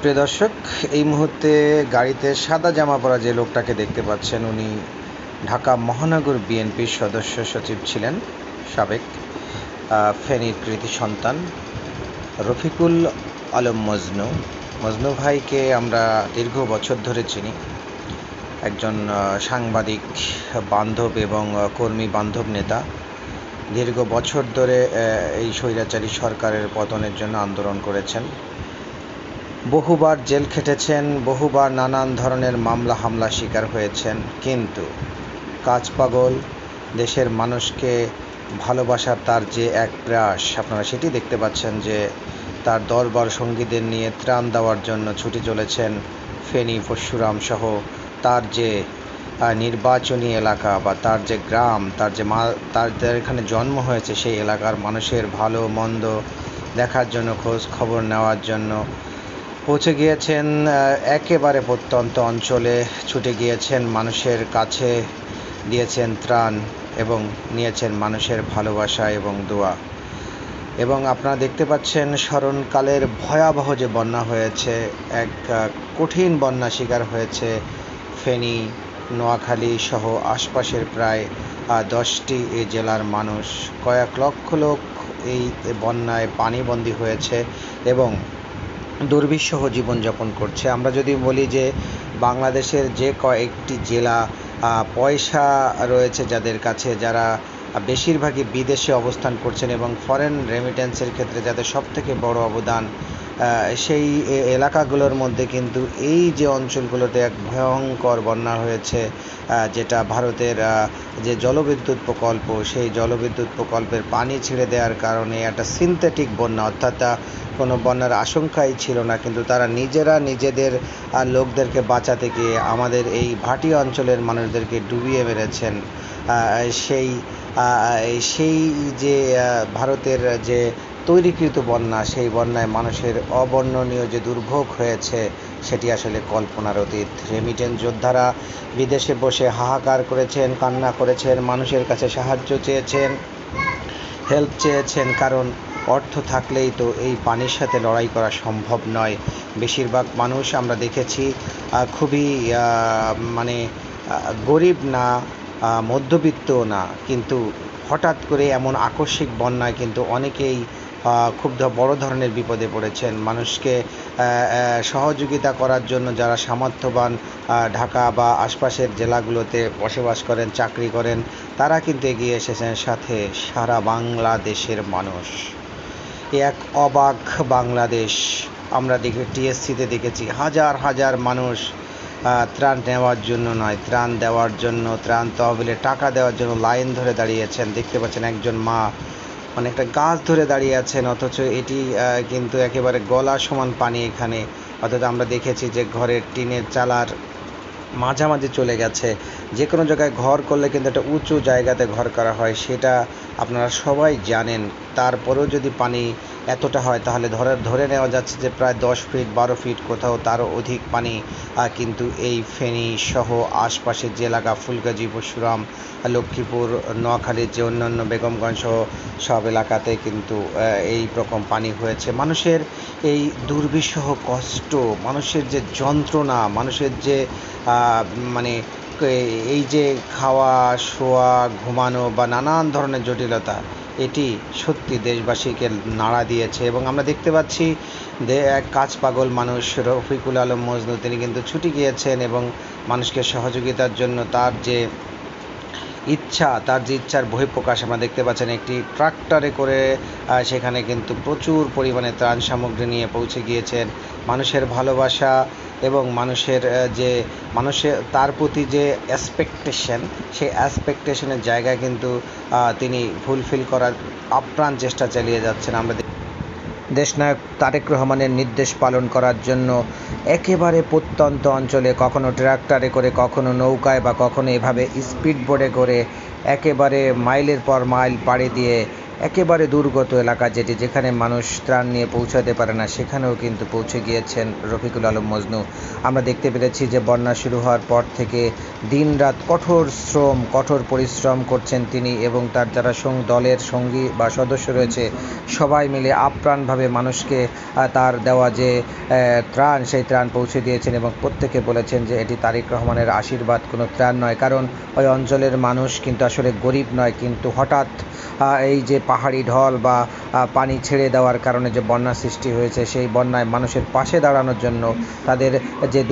প্রিয় দর্শক, এই মুহূর্তে গাড়িতে সাদা জামা পরা যে লোকটাকে দেখতে পাচ্ছেন, উনি ঢাকা মহানগর বিএনপির সদস্য সচিব ছিলেন, সাবেক ফেনীর কৃতি সন্তান রফিকুল আলম মজনু। মজনু ভাইকে আমরা দীর্ঘ বছর ধরে চিনি, একজন সাংবাদিক বান্ধব এবং কর্মী বান্ধব নেতা। দীর্ঘ বছর ধরে এই স্বৈরাচারী সরকারের পতনের জন্য আন্দোলন করেছেন, বহুবার জেল খেটেছেন, বহুবার নানান ধরনের মামলা হামলা শিকার হয়েছেন, কিন্তু কাজ পাগল দেশের মানুষকে ভালোবাসার তার যে এক প্রয়াস, আপনারা সেটি দেখতে পাচ্ছেন যে তার দরবার সঙ্গীদের নিয়ে ত্রাণ দেওয়ার জন্য ছুটে চলেছেন ফেনী, পরশুরাম সহ তার যে নির্বাচনী এলাকা বা তার যে গ্রাম, তার এখানে জন্ম হয়েছে, সেই এলাকার মানুষের ভালো মন্দ দেখার জন্য, খোঁজ খবর নেওয়ার জন্য পৌঁছে গিয়েছেন। একেবারে প্রত্যন্ত অঞ্চলে ছুটে গিয়েছেন, মানুষের কাছে দিয়েছেন ত্রাণ এবং নিয়েছেন মানুষের ভালোবাসা এবং দোয়া। এবং আপনারা দেখতে পাচ্ছেন স্মরণকালের ভয়াবহ যে বন্যা হয়েছে, এক কঠিন বন্যা শিকার হয়েছে ফেনী, নোয়াখালী সহ আশপাশের প্রায় 10টি জেলার মানুষ। কয়েক লক্ষ লোক এই বন্যায় পানিবন্দী হয়েছে এবং দুর্বিষহ জীবনযাপন করছে। আমরা যদি বলি যে বাংলাদেশের যে কয়েকটি জেলা পয়সা রয়েছে যাদের কাছে, যারা বেশিরভাগই বিদেশে অবস্থান করছেন এবং ফরেন রেমিটেন্সের ক্ষেত্রে যাদের সবথেকে বড় অবদান, সেই এলাকাগুলোর মধ্যে কিন্তু এই যে অঞ্চলগুলোতে এক ভয়ঙ্কর বন্যা হয়েছে, যেটা ভারতের যে জলবিদ্যুৎ প্রকল্প, সেই জলবিদ্যুৎ প্রকল্পের পানি ছেড়ে দেওয়ার কারণে একটা সিনথেটিক বন্যা, অর্থাৎ কোনো বন্যার আশঙ্কাই ছিল না, কিন্তু তারা নিজেরা নিজেদের লোকদেরকে বাঁচাতে গিয়ে আমাদের এই ভাটি অঞ্চলের মানুষদেরকে ডুবিয়ে মেরেছেন। সেই যে ভারতের যে তৈরিকৃত বন্যা, সেই বন্যায় মানুষের অবর্ণনীয় যে দুর্ভোগ হয়েছে, সেটি আসলে কল্পনার অতীত। রেমিটেন্স যোদ্ধারা বিদেশে বসে হাহাকার করেছেন, কান্না করেছেন, মানুষের কাছে সাহায্য চেয়েছেন, হেল্প চেয়েছেন, কারণ অর্থ থাকলেই তো এই পানির সাথে লড়াই করা সম্ভব নয়। বেশিরভাগ মানুষ আমরা দেখেছি খুবই গরিব না, মধ্যবিত্তও না, কিন্তু হঠাৎ করে এমন আকস্মিক বন্যায় কিন্তু অনেকেই খুব বড় ধরনের বিপদে পড়েছেন। মানুষকে সহযোগিতা করার জন্য যারা সামর্থ্যবান, ঢাকা বা আশপাশের জেলাগুলোতে বসবাস করেন, চাকরি করেন, তারা কিন্তু এগিয়ে এসেছেন, সাথে সারা বাংলাদেশের মানুষ। এক অবাক বাংলাদেশ। আমরা টিএসসিতে দেখেছি হাজার হাজার মানুষ ত্রাণ নেওয়ার জন্য নয়, ত্রাণ দেওয়ার জন্য, ত্রাণ তহবিলে টাকা দেওয়ার জন্য লাইন ধরে দাঁড়িয়েছেন। দেখতে পাচ্ছেন একজন মা একটা গাছ ধরে দাঁড়িয়ে আছেন, অথচ এটি কিন্তু একেবারে গলা সমান পানি এখানে। অর্থাৎ আমরা দেখেছি যে ঘরের টিনের চালার মাঝামাঝি চলে গেছে। যে কোনো জায়গায় ঘর করলে কিন্তু একটা উঁচু জায়গাতে ঘর করা হয়, সেটা আপনারা সবাই জানেন। তারপরেও যদি পানি এতটা হয়, তাহলে ধরে নেওয়া যাচ্ছে যে প্রায় 10 ফিট 12 ফিট, কোথাও তারও অধিক পানি কিন্তু এই ফেনী সহ আশপাশের যে এলাকা, ফুলগাজী, পরশুরাম, লক্ষ্মীপুর, নোয়াখালীর যে অন্যান্য বেগমগঞ্জ সহ সব এলাকাতে কিন্তু এই রকম পানি হয়েছে। মানুষের এই দুর্বিষহ কষ্ট, মানুষের যে যন্ত্রণা, মানুষের যে এই যে খাওয়া, শোয়া, ঘুমানো বা নানান ধরনের জটিলতা, এটি সত্যি দেশবাসীকে নাড়া দিয়েছে। এবং আমরা দেখতে পাচ্ছি এক কাজ পাগল মানুষ রফিকুল আলম মজনু, তিনি কিন্তু ছুটে গিয়েছেন এবং মানুষকে সহযোগিতার জন্য তার যে ইচ্ছার বহিঃপ্রকাশ আমরা দেখতে পাচ্ছেন। একটি ট্রাক্টরে করে সেখানে কিন্তু প্রচুর পরিমাণে ত্রাণ সামগ্রী নিয়ে পৌঁছে গিয়েছেন। মানুষের ভালোবাসা এবং মানুষের তার প্রতি যে এক্সপেকটেশন, সেই এক্সপেকটেশনের জায়গায় কিন্তু তিনি ফুলফিল করার আপ্রাণ চেষ্টা চালিয়ে যাচ্ছেন। আমরা দেশনায়ক তারেক রহমানের নির্দেশ পালন করার জন্য একেবারে প্রত্যন্ত অঞ্চলে, কখনো ট্রাক্টরে করে, কখনো নৌকায় বা কখনো এভাবে স্পিড বোটে করে একেবারে মাইলের পর মাইল পাড়ি দিয়ে একেবারে দুর্গত এলাকা, যেখানে মানুষ ত্রাণ নিয়ে পৌঁছাতে পারে না, সেখানেও কিন্তু পৌঁছে গিয়েছেন রফিকুল আলম মজনু। আমরা দেখতে পেরেছি যে বন্যা শুরু হওয়ার পর থেকে দিনরাত কঠোর পরিশ্রম করছেন তিনি এবং তার যারা দলের সঙ্গী বা সদস্য রয়েছে, সবাই মিলে আপ্রাণভাবে করে মানুষকে তার দেওয়া যে ত্রাণ, সেই ত্রাণ পৌঁছে দিয়েছেন এবং প্রত্যেকে বলেছেন যে এটি তারেক রহমানের আশীর্বাদ, কোনো ত্রাণ নয়। কারণ ওই অঞ্চলের মানুষ কিন্তু আসলে গরিব নয়, কিন্তু হঠাৎ এই যে পাহাড়ি ঢল বা পানি ছেড়ে দেওয়ার কারণে যে বন্যা সৃষ্টি হয়েছে, সেই বন্যায় মানুষের পাশে দাঁড়ানোর জন্য তাদের যে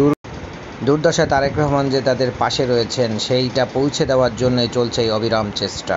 দুর্দশায় তারেক রহমান যে তাদের পাশে রয়েছেন, সেইটা পৌঁছে দেওয়ার জন্যই চলছে এই অবিরাম চেষ্টা।